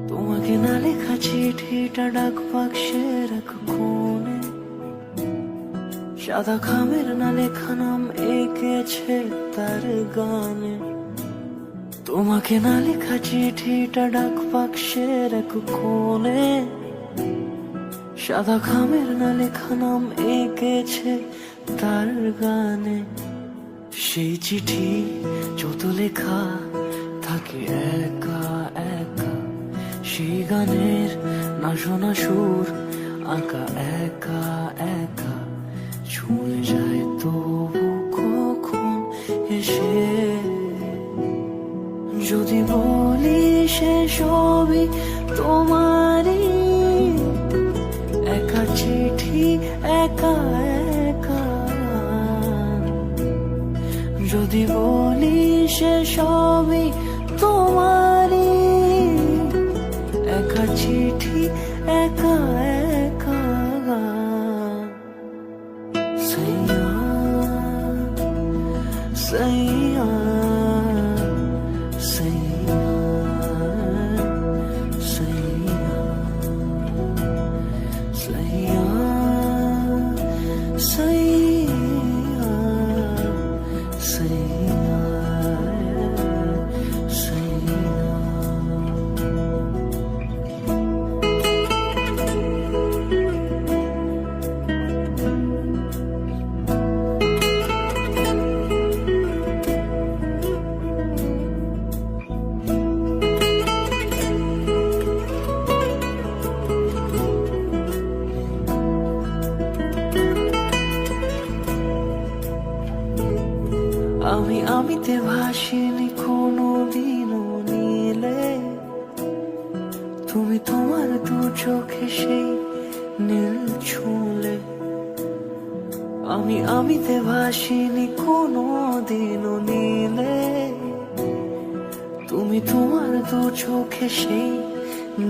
তোমাকে না লেখা চিঠিটা ডাক বাক্সের এক কোণে, সাদা খামের না লেখা নাম এঁকেছে তার গানে। তোমাকে না লেখা চিঠিটা ডাক বাক্সের এক কোণে, সাদা খামের না লেখা নাম এঁকেছে তার গানে। সেই চিঠি যত লেখা থাকে একা একা, সেই গানের না শোনা সুর আঁকা একা একা, ছুঁয়ে যায় তবু কখন এসে। যদি বলি সে সবই তোমারই, একা চিঠি একা একা। যদি বলি সে সবই তোমারই, একা চিঠি একা একা। সাইয়া সাইয়া সাইয়া সাইয়া সাইয়া সাইয়া সাইয়া সাইয়া। আমিতে ভাসিনি কোনো দিনও নীলে, তুমি তোমার দু চোখে সেই নীল ছুঁলে। আমিতে ভাসিনি কোনো দিনও নীলে, তুমি তোমার দু চোখে সেই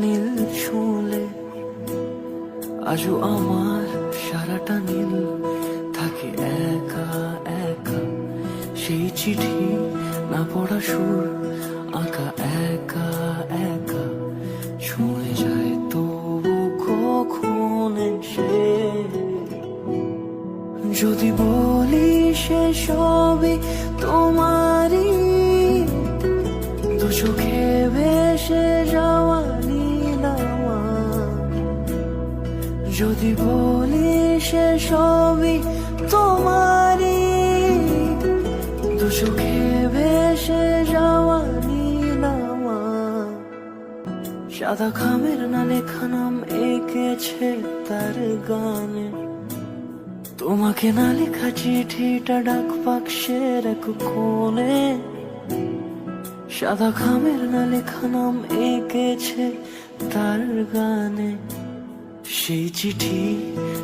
নীল ছুঁলে। আজও আমার সারাটা নীল থাকে একা একা, সেই চিঠি না পড়া সুর আঁকা একা একা, ছুঁয়ে যায় তবু কখন এসে। যদি বলি সে সবই তোমারই, দু চোখে ভেসে যাওয়া নীলামা। যদি বলি সে সবই তোমারই, দু চোখে ভেসে যাওয়া নীলামা। সাদা খামের না লেখা নাম এঁকেছে তার গানে। তোমাকে না লেখা চিঠিটা ডাক বাক্সের এক কোণে, সাদা খামের না লেখা নাম এঁকেছে তার গানে। সেই চিঠি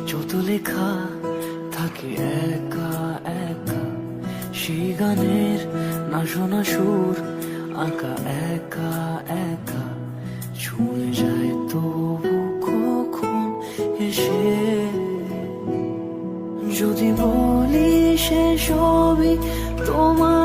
যত লেখা থাকে একা একা, সেই গানের না শোনা সুর আঁকা একা একা, ছুঁয়ে যায় তবু কখন এসে। যদি বলি সে সবই তোমার